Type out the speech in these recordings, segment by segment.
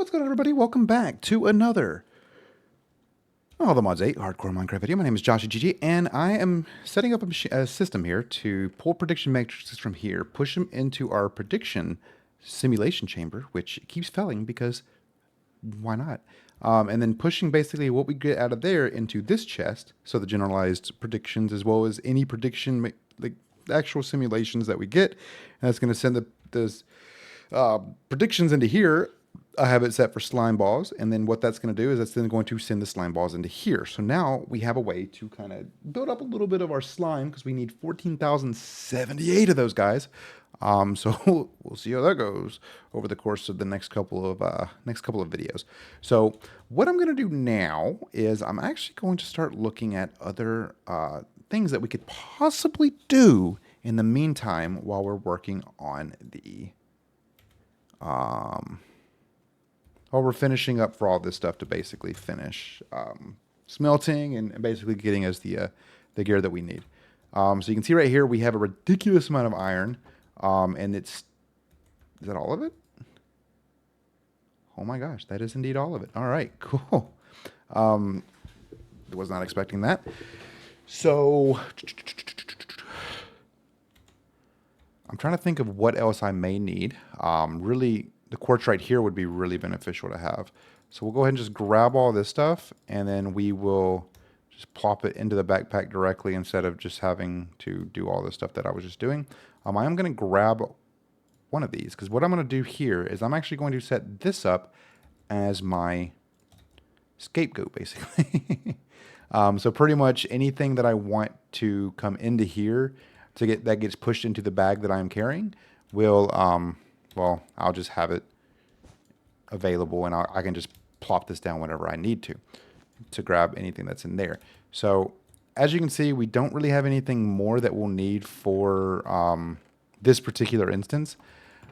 What's going on, everybody? Welcome back to another All the Mods 8 Hardcore Minecraft video. My name is JawshyGG, and I am setting up a system here to pull prediction matrices from here, push them into our prediction simulation chamber, which keeps failing because why not? And then pushing basically what we get out of there into this chest, so the generalized predictions as well as any prediction, like the actual simulations that we get, and that's going to send those predictions into here. I have it set for slime balls, and then what that's going to do is that's then going to send the slime balls into here. So now we have a way to kind of build up a little bit of our slime because we need 14,078 of those guys. So we'll see how that goes over the course of the next couple of videos. So what I'm going to do now is I'm actually going to start looking at other things that we could possibly do in the meantime while we're working on the while we're finishing up for all this stuff to basically finish smelting and basically getting us the gear that we need. So you can see right here we have a ridiculous amount of iron, and is that all of it? Oh my gosh, that is indeed all of it. All right, cool. Was not expecting that. So I'm trying to think of what else I may need. Really, the quartz right here would be really beneficial to have. So we'll go ahead and just grab all this stuff, and then we will just plop it into the backpack directly instead of just having to do all this stuff that I was just doing. I am going to grab one of these because what I'm going to do here is I'm actually going to set this up as my scapegoat, basically. So pretty much anything that I want to come into here to get that gets pushed into the bag that I'm carrying will, well, I'll just have it available, and I can just plop this down whenever I need to grab anything that's in there. So as you can see, we don't really have anything more that we'll need for this particular instance.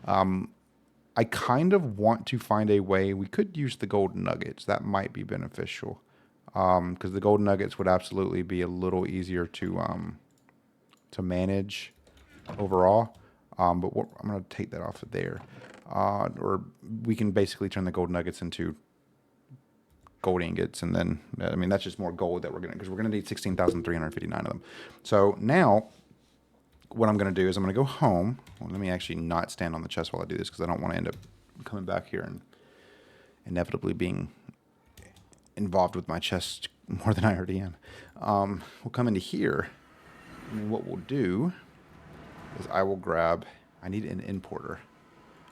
I kind of want to find a way. We could use the gold nuggets. That might be beneficial because the gold nuggets would absolutely be a little easier to manage overall. But I'm going to take that off of there. Or we can basically turn the gold nuggets into gold ingots. And then, I mean, that's just more gold that we're going to, because we're going to need 16,359 of them. So now what I'm going to do is I'm going to go home. Well, let me actually not stand on the chest while I do this because I don't want to end up coming back here and inevitably being involved with my chest more than I already am. We'll come into here, and what we'll do is I will grab, I need an importer.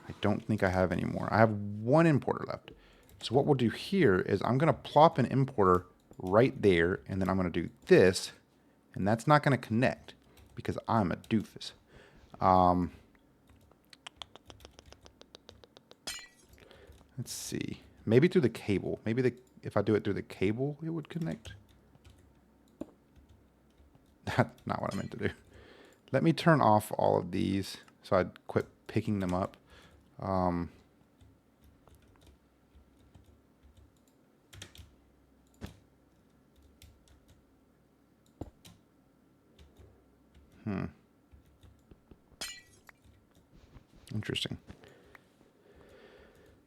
I don't think I have any more. I have one importer left. So what we'll do here is I'm going to plop an importer right there, and then I'm going to do this, and that's not going to connect because I'm a doofus. Let's see. Maybe through the cable. Maybe if I do it through the cable, it would connect. That's not what I meant to do. Let me turn off all of these so I'd quit picking them up. Interesting.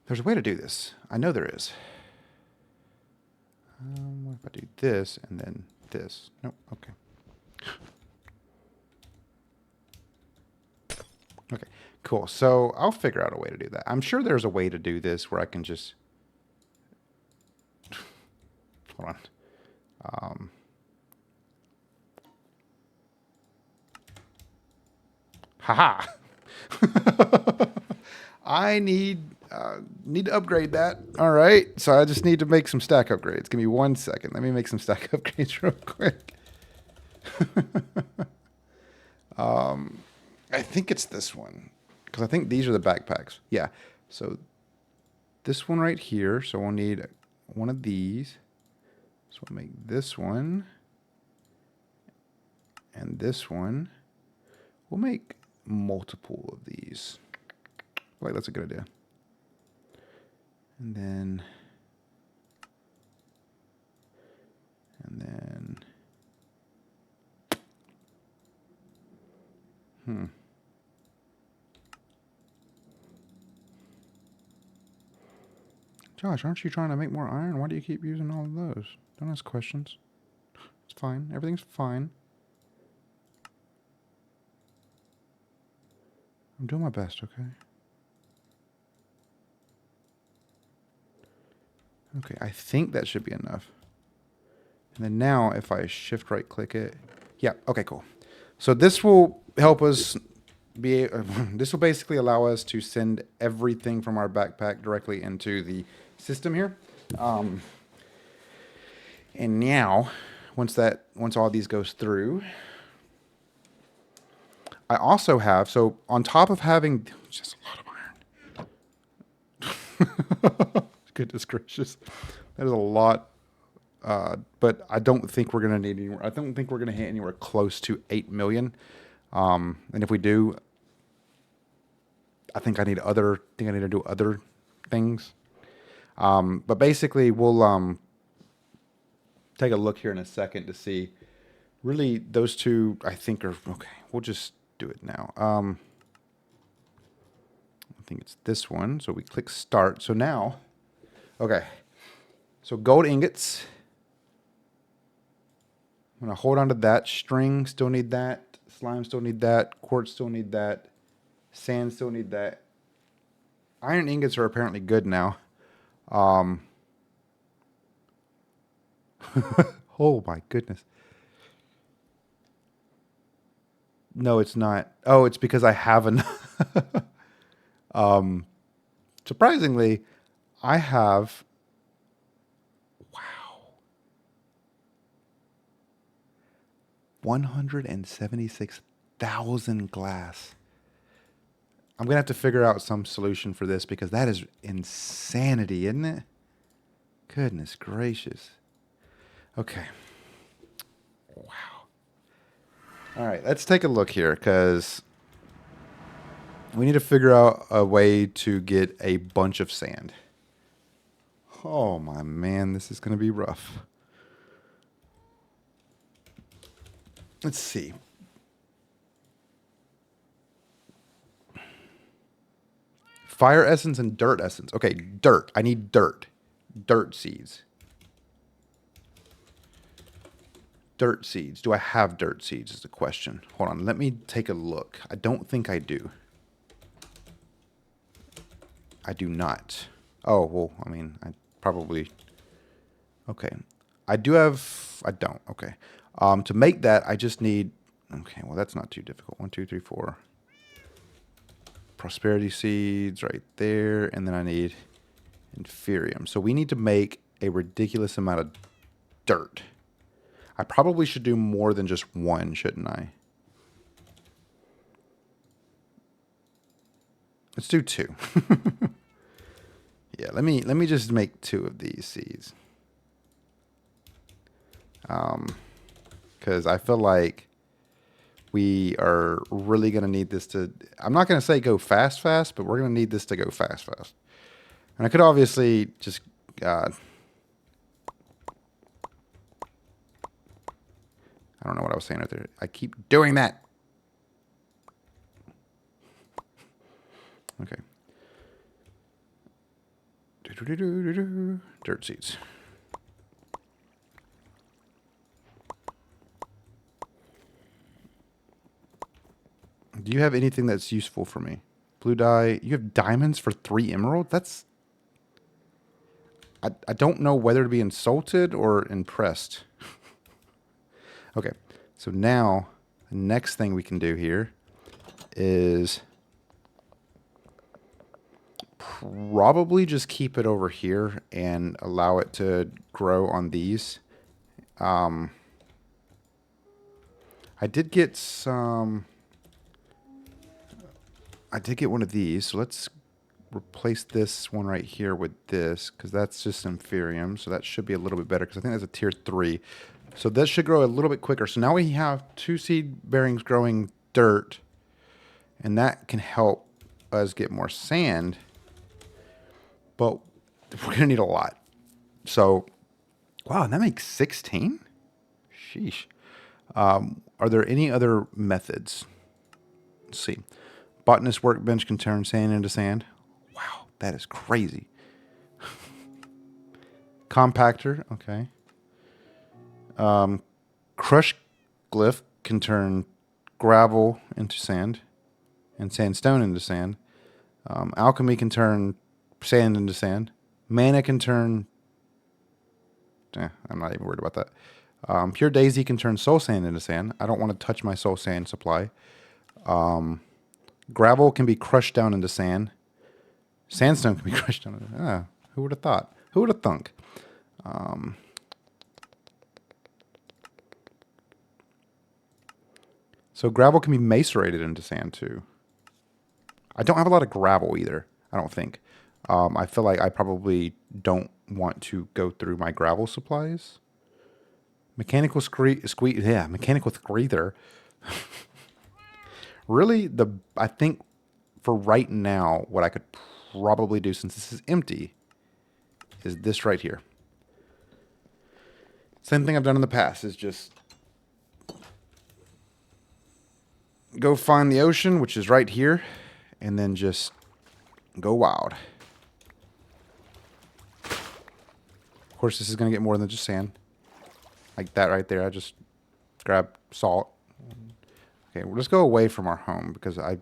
There's a way to do this. I know there is. What if I do this and then this? Nope. Okay. Okay, cool. So I'll figure out a way to do that. I'm sure there's a way to do this where I can just... Hold on. Haha! I need to upgrade that. All right, so I just need to make some stack upgrades. Give me 1 second. Let me make some stack upgrades real quick. I think it's this one because I think these are the backpacks. Yeah. So this one right here. So we'll need one of these. So we'll make this one and this one. We'll make multiple of these. Like that's a good idea. And then Josh, aren't you trying to make more iron? Why do you keep using all of those? Don't ask questions. It's fine. Everything's fine. I'm doing my best, okay? Okay, I think that should be enough. And then now if I shift right click it. Yeah, okay, cool. So this will help us be, this will basically allow us to send everything from our backpack directly into the system here. And now, once all these goes through, I also have, so on top of having just a lot of iron. Goodness gracious. That is a lot. But I don't think we're going to need anywhere. I don't think we're going to hit anywhere close to 8 million. And if we do, I think I need to do other things. But basically we'll, take a look here in a second to see really those two, I think are, okay, we'll just do it now. I think it's this one. So we click start. So now, okay. So gold ingots. I'm going to hold on to that. String, still need that. Slime, still need that. Quartz, still need that. Sand, still need that. Iron ingots are apparently good now. Oh my goodness. No, it's not. Oh, it's because I have enough. Surprisingly, I have, wow, 176,000 glass. I'm going to have to figure out some solution for this because that is insanity, isn't it? Goodness gracious. Okay. Wow. All right, let's take a look here because we need to figure out a way to get a bunch of sand. Oh my man, this is going to be rough. Let's see. Fire essence and dirt essence. Okay, dirt. I need dirt. Dirt seeds. Dirt seeds. Do I have dirt seeds is the question. Hold on. Let me take a look. I don't think I do. I do not. Oh, well, I mean, I probably... Okay. I do have... I don't. Okay. To make that, I just need... Okay, well, that's not too difficult. 1, 2, 3, 4. Prosperity seeds right there. And then I need inferium. So we need to make a ridiculous amount of dirt. I probably should do more than just one, shouldn't I? Let's do 2. Yeah, let me just make 2 of these seeds. Because I feel like we are really going to need this to... I'm not going to say go fast, but we're going to need this to go fast. And I could obviously just... I don't know what I was saying right there. I keep doing that. Okay. Dirt seeds. Do you have anything that's useful for me? Blue dye. You have diamonds for 3 emeralds? That's... I don't know whether to be insulted or impressed. Okay. So now, the next thing we can do here is probably just keep it over here and allow it to grow on these. I did get some... I did get one of these, so let's replace this one right here with this, because that's just inferium, so that should be a little bit better, because I think that's a tier 3. So this should grow a little bit quicker. So now we have 2 seed bearings growing dirt, and that can help us get more sand, but we're going to need a lot. So, wow, and that makes 16? Sheesh. Are there any other methods? Let's see. Botanist workbench can turn sand into sand. Wow, that is crazy. Compactor, okay. Crush glyph can turn gravel into sand and sandstone into sand. Alchemy can turn sand into sand. Mana can turn... I'm not even worried about that. Pure Daisy can turn soul sand into sand. I don't want to touch my soul sand supply. Gravel can be crushed down into sand. Sandstone can be crushed down into... who would have thought? Who would have thunk? So gravel can be macerated into sand too. I don't have a lot of gravel either. I don't think. I feel like I probably don't want to go through my gravel supplies. Mechanical mechanical screether. Really, I think for right now, what I could probably do, since this is empty, is this right here. Same thing I've done in the past, is just go find the ocean, which is right here, and then just go wild. Of course, this is going to get more than just sand. Like that right there. I just grab salt. Okay, we'll just go away from our home because I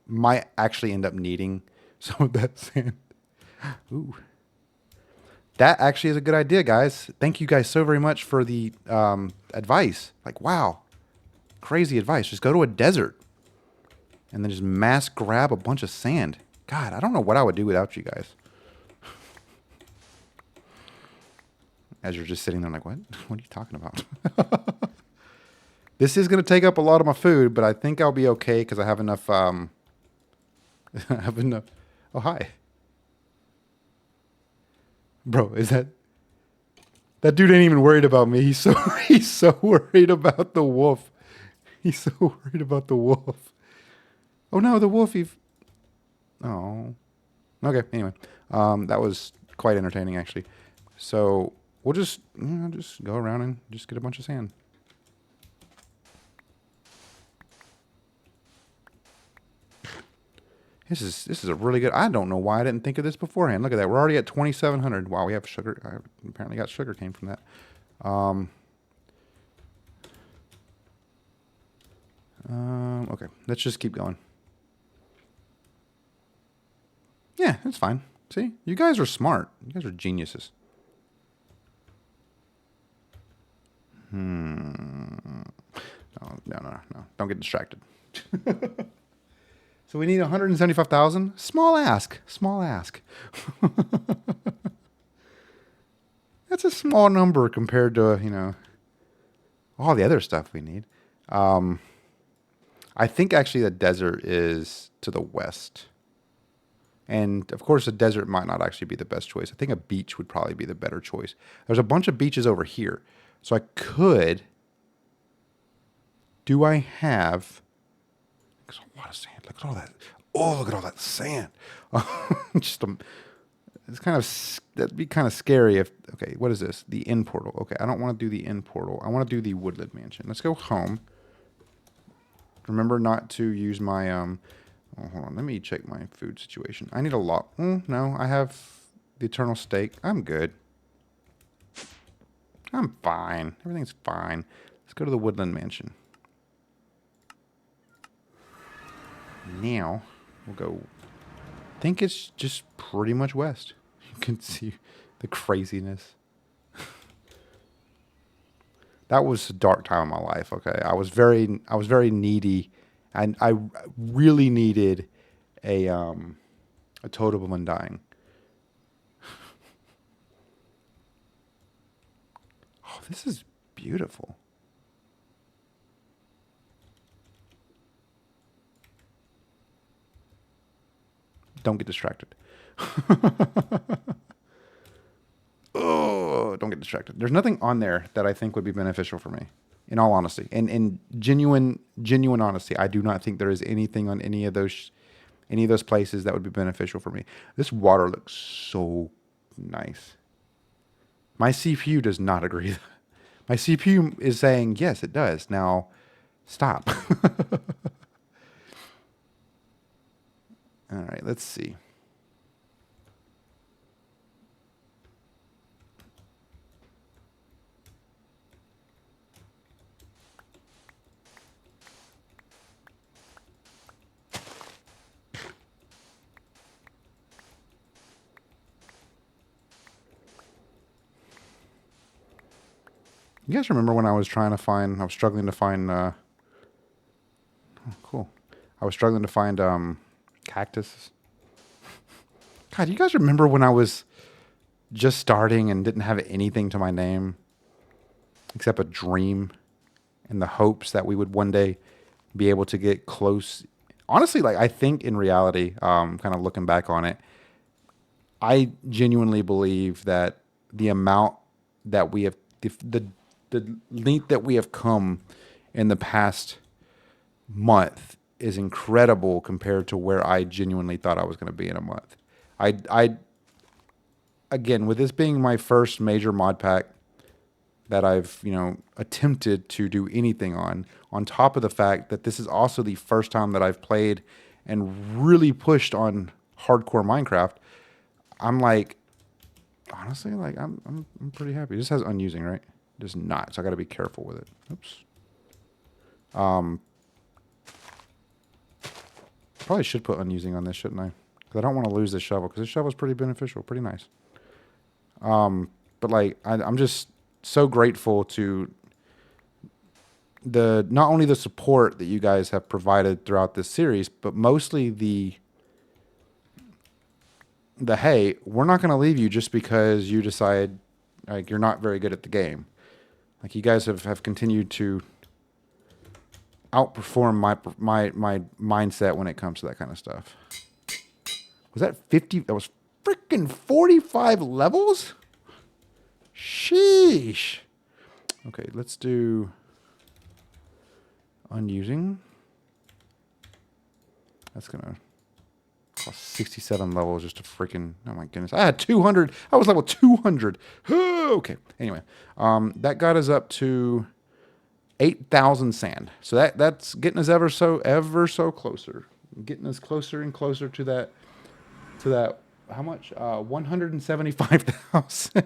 might actually end up needing some of that sand. Ooh. That actually is a good idea, guys. Thank you guys so very much for the advice. Like, wow. Crazy advice. Just go to a desert and then just mass grab a bunch of sand. God, I don't know what I would do without you guys. As you're just sitting there like, what? What are you talking about? This is going to take up a lot of my food, but I think I'll be okay because I have enough... I have enough... Oh, hi. Bro, is that... That dude ain't even worried about me. He's so worried about the wolf. He's so worried about the wolf. Oh no, the wolf. Oh. Okay, anyway. That was quite entertaining, actually. So... We'll just go around and just get a bunch of sand. This is a really good... I don't know why I didn't think of this beforehand. Look at that. We're already at 2,700. Wow, we have sugar. I apparently got sugar cane from that. Okay, let's just keep going. Yeah, that's fine. See? You guys are smart. You guys are geniuses. No. Don't get distracted. So we need 175,000. Small ask. That's a small number compared to, all the other stuff we need. I think actually the desert is to the west. And of course, a desert might not actually be the best choice. I think a beach would probably be the better choice. There's a bunch of beaches over here. So I could... Do I have... There's a lot of sand. Look at all that. Oh, look at all that sand. It's kind of... That'd be kind of scary if... Okay, what is this? The inn portal. Okay, I don't want to do the inn portal. I want to do the woodland mansion. Let's go home. Remember not to use my... Oh, hold on. Let me check my food situation. I need a lot. No, I have the eternal steak. I'm good. I'm fine. Everything's fine. Let's go to the woodland mansion. Now, we'll go... I think it's just pretty much west. You can see the craziness. That was a dark time in my life, okay? I was very needy. And I really needed a totem of undying. Oh, this is beautiful. Don't get distracted. Oh, don't get distracted. There's nothing on there that I think would be beneficial for me, in all honesty. And in genuine honesty, I do not think there is anything on any of those places that would be beneficial for me. This water looks so nice. My CPU does not agree. My CPU is saying, yes, it does. Now, stop. All right, let's see. You guys remember when I was struggling to find, oh, cool. I was struggling to find cactus. God, you guys remember when I was just starting and didn't have anything to my name except a dream and the hopes that we would one day be able to get close. Honestly, like I think in reality, kind of looking back on it, I genuinely believe that the amount that we have, the length that we have come in the past month is incredible compared to where I genuinely thought I was going to be in a month. I again, with this being my first major mod pack that I've, attempted to do anything on top of the fact that this is also the first time that I've played and really pushed on hardcore Minecraft, I'm like, honestly, like I'm pretty happy. This has unusing, right? It does not, so I got to be careful with it. Oops. Probably should put unusing on this, shouldn't I? Because I don't want to lose this shovel, because this shovel is pretty beneficial, pretty nice. But like, I'm just so grateful to not only the support that you guys have provided throughout this series, but mostly the hey, we're not going to leave you just because you decide like you're not very good at the game. Like you guys have continued to outperform my mindset when it comes to that kind of stuff. Was that 50? That was freaking 45 levels? Sheesh. Okay, let's do unusing. That's going to cost 67 levels just to freaking, oh my goodness. I had 200. I was level 200. Okay. Anyway, that got us up to 8,000 sand. So that's getting us ever so closer. Getting us closer and closer to that, how much? 175,000.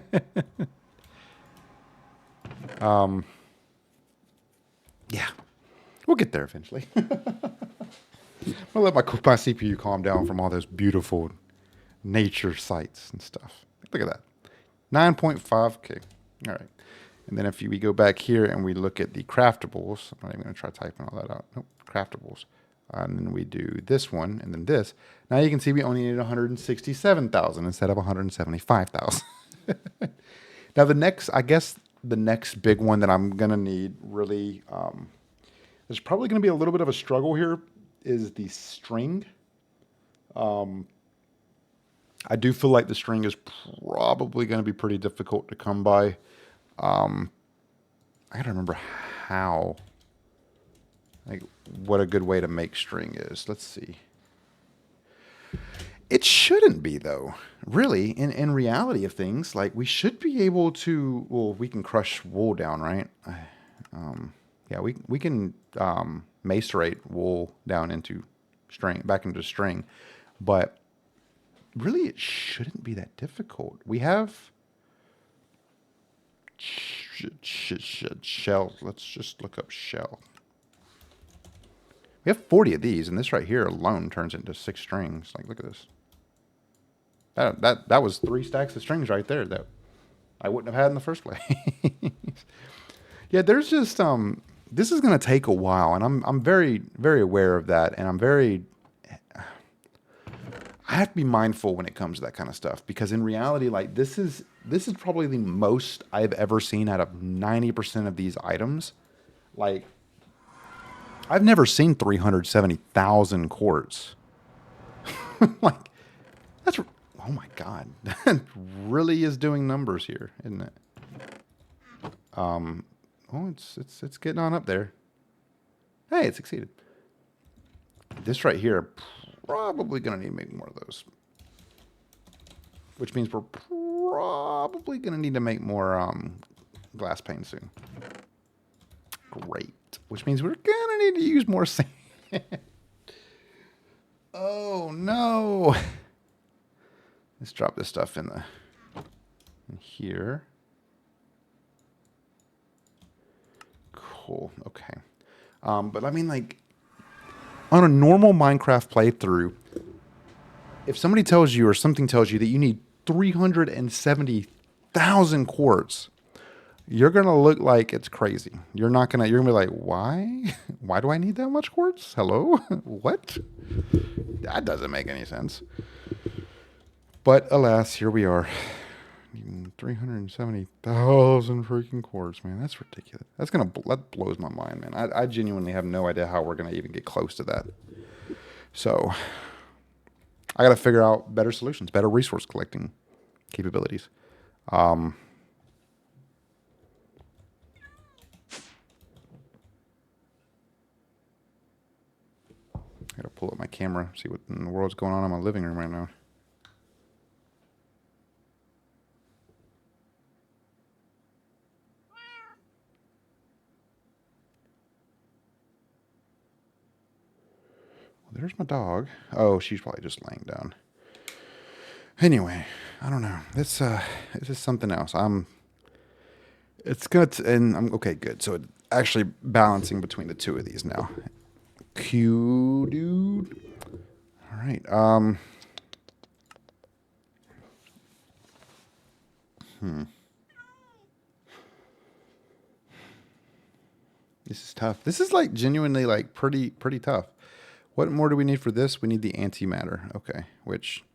Yeah, we'll get there eventually. I'm gonna let my CPU calm down from all those beautiful nature sites and stuff. Look at that, 9.5K. All right, and then if we go back here and we look at the craftables, I'm not even gonna try typing all that out. Nope, craftables. And then we do this one and then this. Now you can see we only need 167,000 instead of 175,000. Now the next big one that I'm gonna need really, there's probably gonna be a little bit of a struggle here, is the string. I do feel like the string is probably gonna be pretty difficult to come by. I gotta remember how, like what a good way to make string is. Let's see. It shouldn't be though. Really, in reality of things, like we should be able to, well, we can crush wool down, right? Yeah, we can macerate wool down into string, back into string, but really it shouldn't be that difficult. We have shell. Let's just look up shell. We have 40 of these, and this right here alone turns into 6 strings. Like, look at this. That was 3 stacks of strings right there that I wouldn't have had in the first place. Yeah, there's just this is going to take a while, and I'm very, very aware of that, and I have to be mindful when it comes to that kind of stuff, because in reality, like this is probably the most I've ever seen out of 90% of these items. Like, I've never seen 370,000 quartz. Like, that's, oh my God, that really is doing numbers here, isn't it? Oh, it's getting on up there. Hey, it succeeded. This right here, probably gonna need to make more of those, which means we're probably gonna need to make more glass pane soon. Great. Which means we're gonna need to use more sand. Oh no! Let's drop this stuff in here. Cool. Okay. But I mean, like, on a normal Minecraft playthrough, if somebody tells you or something tells you that you need 370,000 quartz, You're gonna look like it's crazy. You're not gonna. You're gonna be like, why? Why do I need that much quartz? Hello, what? That doesn't make any sense. But alas, here we are. 370,000 freaking quartz, man. That's ridiculous. That blows my mind, man. I genuinely have no idea how we're gonna even get close to that. So I got to figure out better solutions, better resource collecting capabilities. I got to pull up my camera, see what in the world's going on in my living room right now. Well, there's my dog. Oh, she's probably just laying down. Anyway, I don't know. This is something else. It's gonna and I'm okay. Good. So it's actually balancing between the two of these now. Q, dude. All right. This is tough. This is like genuinely like pretty tough. What more do we need for this? We need the antimatter. Okay, which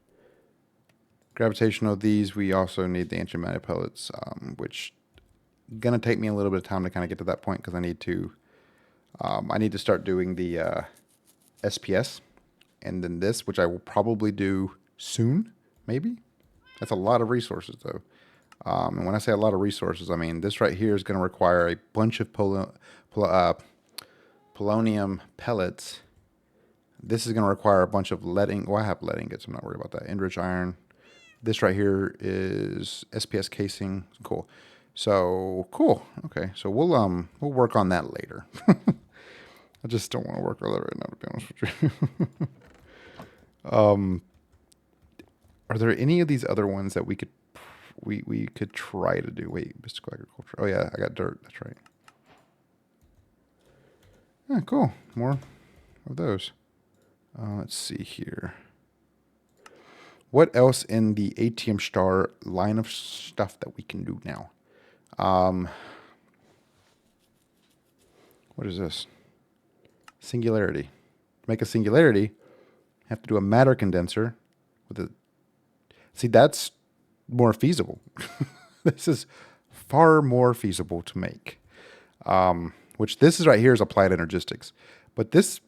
gravitational these. We also need the antimatter pellets, which gonna take me a little bit of time to kind of get to that point because I need to start doing the SPS, and then this, which I will probably do soon, maybe. That's a lot of resources though. And when I say a lot of resources, I mean this right here is going to require a bunch of polonium pellets. This is going to require a bunch of lead ingots. Well, I have lead ingots. I'm not worried about that. Enriched iron. This right here is SPS casing. Cool. So cool. Okay. So we'll work on that later. I just don't want to work on that right now, to be honest with you. Are there any of these other ones that we could try to do? Wait, mystical agriculture. Oh yeah, I got dirt. That's right. Yeah, cool. More of those. Let's see here. What else in the ATM star line of stuff that we can do now? What is this? Singularity. To make a singularity, have to do a matter condenser with a. See, that's more feasible. This is far more feasible to make. Which this is right here is applied energistics. But this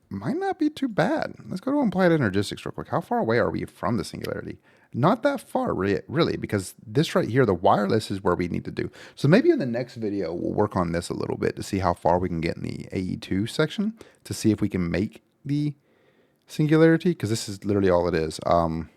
might not be too bad. Let's go to applied energistics real quick. How far away are we from the singularity? Not that far, really, because this right here, the wireless is where we need to do. So maybe in the next video, we'll work on this a little bit to see how far we can get in the AE2 section to see if we can make the singularity, because this is literally all it is. When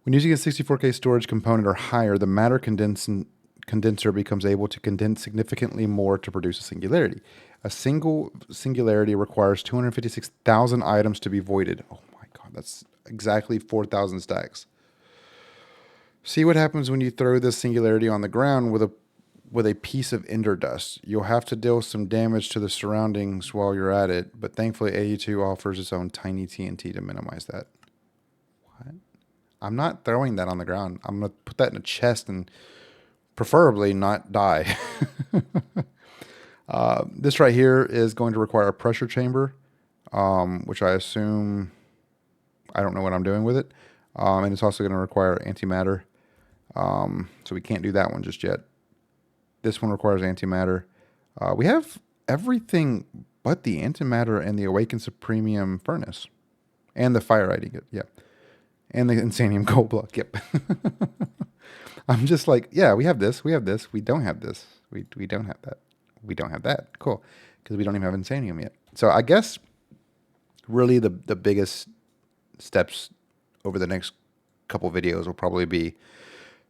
using a 64K storage component or higher, the matter condenser becomes able to condense significantly more to produce a singularity. A single singularity requires 256,000 items to be voided. Oh my god, that's exactly 4,000 stacks. See what happens when you throw this singularity on the ground with a piece of ender dust. You'll have to deal some damage to the surroundings while you're at it, but thankfully AE2 offers its own tiny TNT to minimize that. What? I'm not throwing that on the ground. I'm going to put that in a chest and preferably not die. This right here is going to require a pressure chamber, which I assume, I don't know what I'm doing with it. And it's also going to require antimatter. So we can't do that one just yet. This one requires antimatter. We have everything but the antimatter and the Awakened Supremium Furnace. And the Fire Ingot, yeah. And the Insanium Gold Block, yep. I'm just like, yeah, we have this, we have this, we don't have this, we don't have that, we don't have that. Cool, because we don't even have Insanium yet. So I guess really the biggest steps over the next couple videos will probably be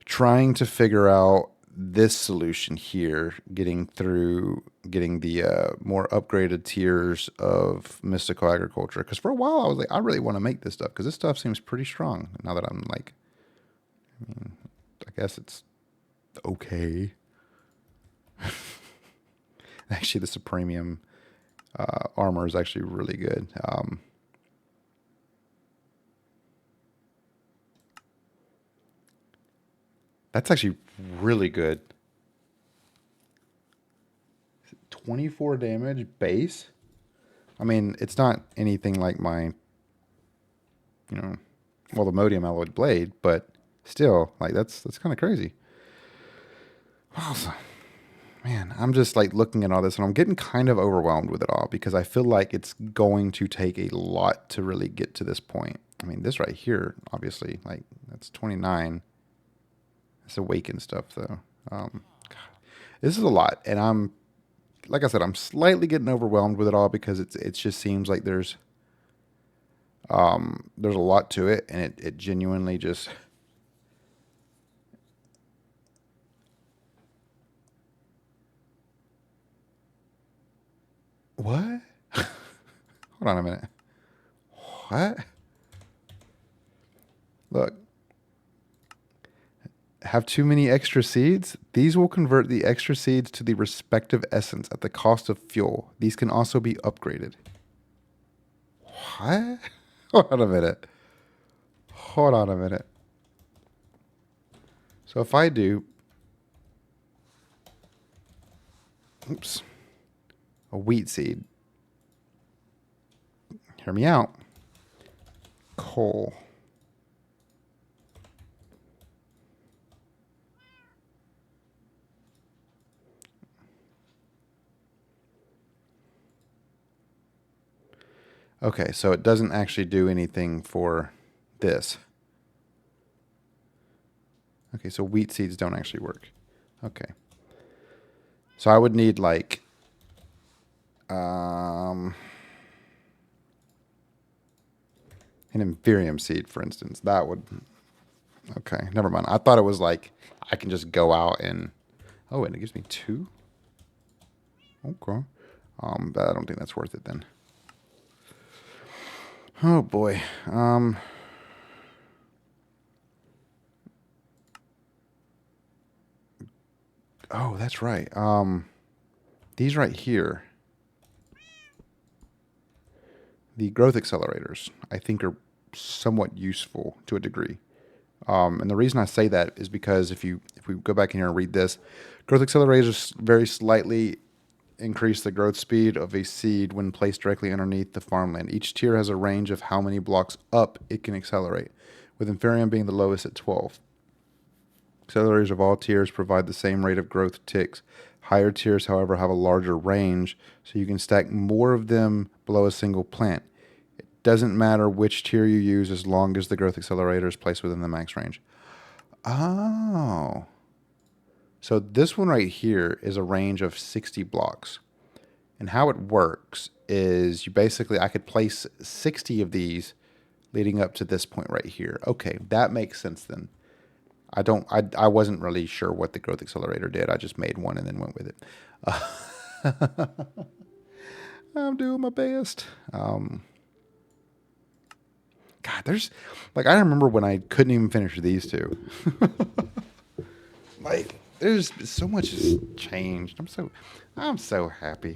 trying to figure out this solution here, getting the more upgraded tiers of mystical agriculture. Because for a while I was like, I really want to make this stuff because this stuff seems pretty strong. Now that I'm like, I guess it's okay. Actually, the Supremium armor is actually really good. That's actually really good. 24 damage base. I mean, it's not anything like my, you know, well, the Modium Alloyed Blade, but still, like, that's kind of crazy. Awesome. Man, I'm just like looking at all this and I'm getting kind of overwhelmed with it all because I feel like it's going to take a lot to really get to this point. I mean, this right here, obviously, like that's 29. It's awakened stuff though. God, this is a lot. And I'm, like I said, I'm slightly getting overwhelmed with it all because it just seems like there's a lot to it and it genuinely just... What? Hold on a minute. What? Look. Have too many extra seeds? These will convert the extra seeds to the respective essence at the cost of fuel. These can also be upgraded. What? Hold on a minute. Hold on a minute. So if I do... Oops. A wheat seed. Hear me out. Coal. Okay, so it doesn't actually do anything for this. Okay, so wheat seeds don't actually work. Okay. So I would need like... an Imperium seed, for instance. That would... Okay, never mind. I thought it was like I can just go out and... Oh, and it gives me 2? Okay. But I don't think that's worth it then. Oh, boy. Oh, that's right. These right here... The growth accelerators, I think, are somewhat useful to a degree. And the reason I say that is because if we go back in here and read this, growth accelerators very slightly increase the growth speed of a seed when placed directly underneath the farmland. Each tier has a range of how many blocks up it can accelerate, with Inferium being the lowest at 12. Accelerators of all tiers provide the same rate of growth ticks. Higher tiers, however, have a larger range, so you can stack more of them below a single plant. It doesn't matter which tier you use as long as the growth accelerator is placed within the max range. Oh. So this one right here is a range of 60 blocks. And how it works is you basically, I could place 60 of these leading up to this point right here. Okay, that makes sense then. I wasn't really sure what the growth accelerator did. I just made one and then went with it. I'm doing my best. God, there's like, I remember when I couldn't even finish these two. Like, there's so much has changed. I'm so happy.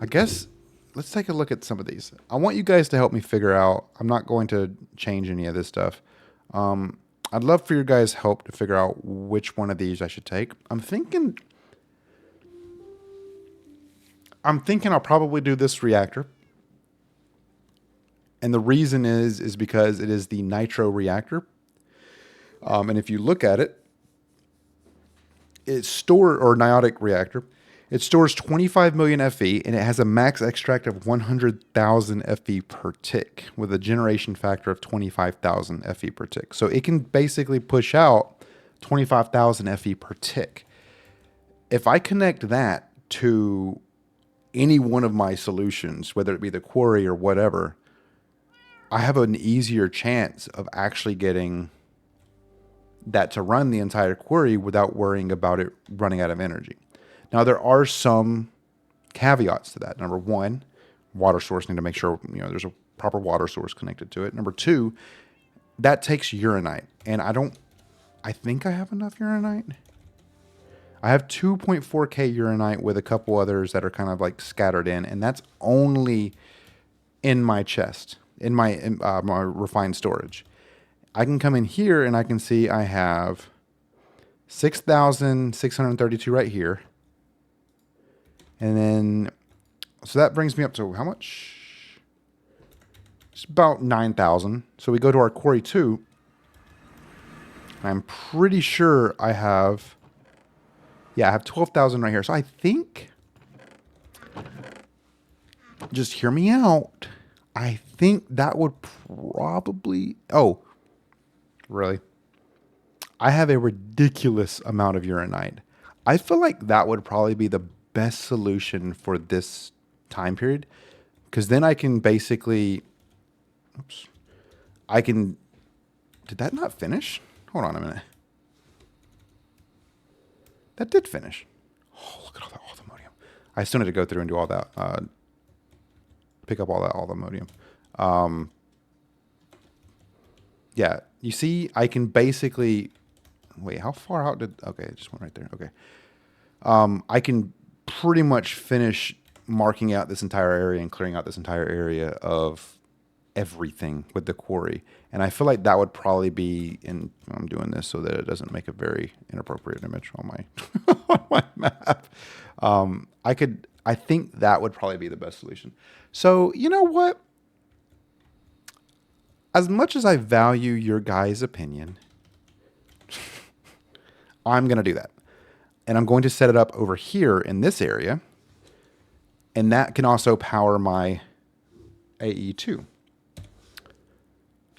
I guess let's take a look at some of these. I want you guys to help me figure out. I'm not going to change any of this stuff. I'd love for your guys' help to figure out which one of these I should take. I'm thinking I'll probably do this reactor. And the reason is because it is the nitro reactor. And if you look at it, or niotic reactor. It stores 25 million FE and it has a max extract of 100,000 FE per tick with a generation factor of 25,000 FE per tick. So it can basically push out 25,000 FE per tick. If I connect that to any one of my solutions, whether it be the quarry or whatever, I have an easier chance of actually getting that to run the entire quarry without worrying about it running out of energy. Now, there are some caveats to that. Number one, water source, need to make sure there's a proper water source connected to it. Number two, that takes uranite. And I think I have enough uranite. I have 2.4K uranite with a couple others that are kind of like scattered in. And that's only in my chest, in my refined storage. I can come in here and I can see I have 6,632 right here. And then, so that brings me up to how much? It's about 9,000. So we go to our quarry 2. I'm pretty sure I have, yeah, I have 12,000 right here. So I think, just hear me out. I think that would probably, oh, really? I have a ridiculous amount of uranite. I feel like that would probably be the best solution for this time period, because then I can basically, oops, I can, did that not finish? Hold on a minute. That did finish. Oh, look at all that althemodium. I still need to go through and do all that, pick up all that althemodium. Yeah, you see, I can basically, wait, how far out did, okay, it just went right there. Okay. I can pretty much finish marking out this entire area and clearing out this entire area of everything with the quarry. And I feel like that would probably be in, I'm doing this so that it doesn't make a very inappropriate image on my, on my map. I think that would probably be the best solution. So, you know what? As much as I value your guys' opinion, I'm going to do that. And I'm going to set it up over here in this area. And that can also power my AE2.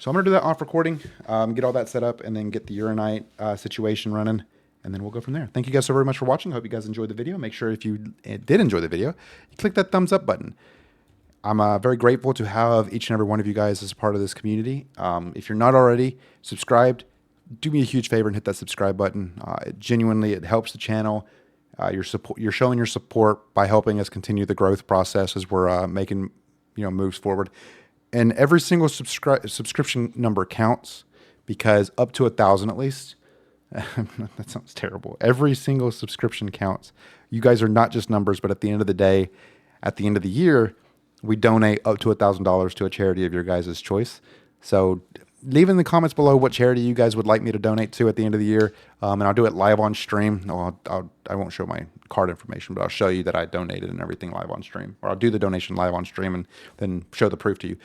So I'm going to do that off recording, get all that set up, and then get the uranite situation running. And then we'll go from there. Thank you guys so very much for watching. I hope you guys enjoyed the video. Make sure if you did enjoy the video, you click that thumbs up button. I'm very grateful to have each and every one of you guys as a part of this community. If you're not already subscribed, do me a huge favor and hit that subscribe button. Genuinely, it helps the channel. You're showing your support by helping us continue the growth process as we're making moves forward. And every single subscription number counts, because up to 1,000 at least. That sounds terrible. Every single subscription counts. You guys are not just numbers, but at the end of the day, at the end of the year, we donate up to $1,000 to a charity of your guys' choice. So leave in the comments below what charity you guys would like me to donate to at the end of the year, and I'll do it live on stream. No, I won't show my card information, but I'll show you that I donated and everything live on stream, or I'll do the donation live on stream and then show the proof to you.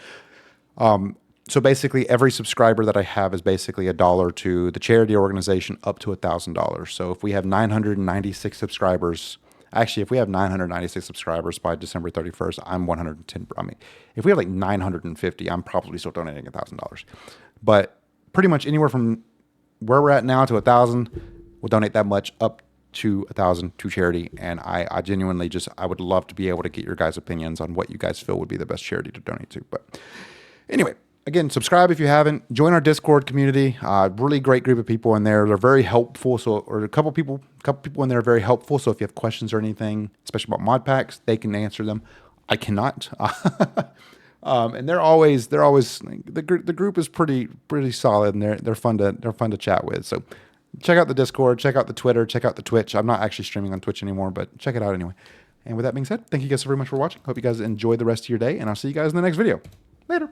So basically, every subscriber that I have is basically $1 to the charity organization up to $1,000. So if we have 996 subscribers, actually, if we have 996 subscribers by December 31st, I'm 110. I mean, if we have like 950, I'm probably still donating $1,000. But pretty much anywhere from where we're at now to 1,000, we'll donate that much up to 1,000 to charity. And I genuinely I would love to be able to get your guys' opinions on what you guys feel would be the best charity to donate to. But anyway, again, subscribe if you haven't. Join our Discord community. Really great group of people in there. They're very helpful. Or a couple people in there are very helpful. So if you have questions or anything, especially about mod packs, they can answer them. I cannot. And they're always the group is pretty solid, and they're fun to chat with. So check out the Discord, check out the Twitter, check out the Twitch. I'm not actually streaming on Twitch anymore, but check it out anyway. And with that being said, thank you guys so very much for watching. Hope you guys enjoy the rest of your day, and I'll see you guys in the next video. Later.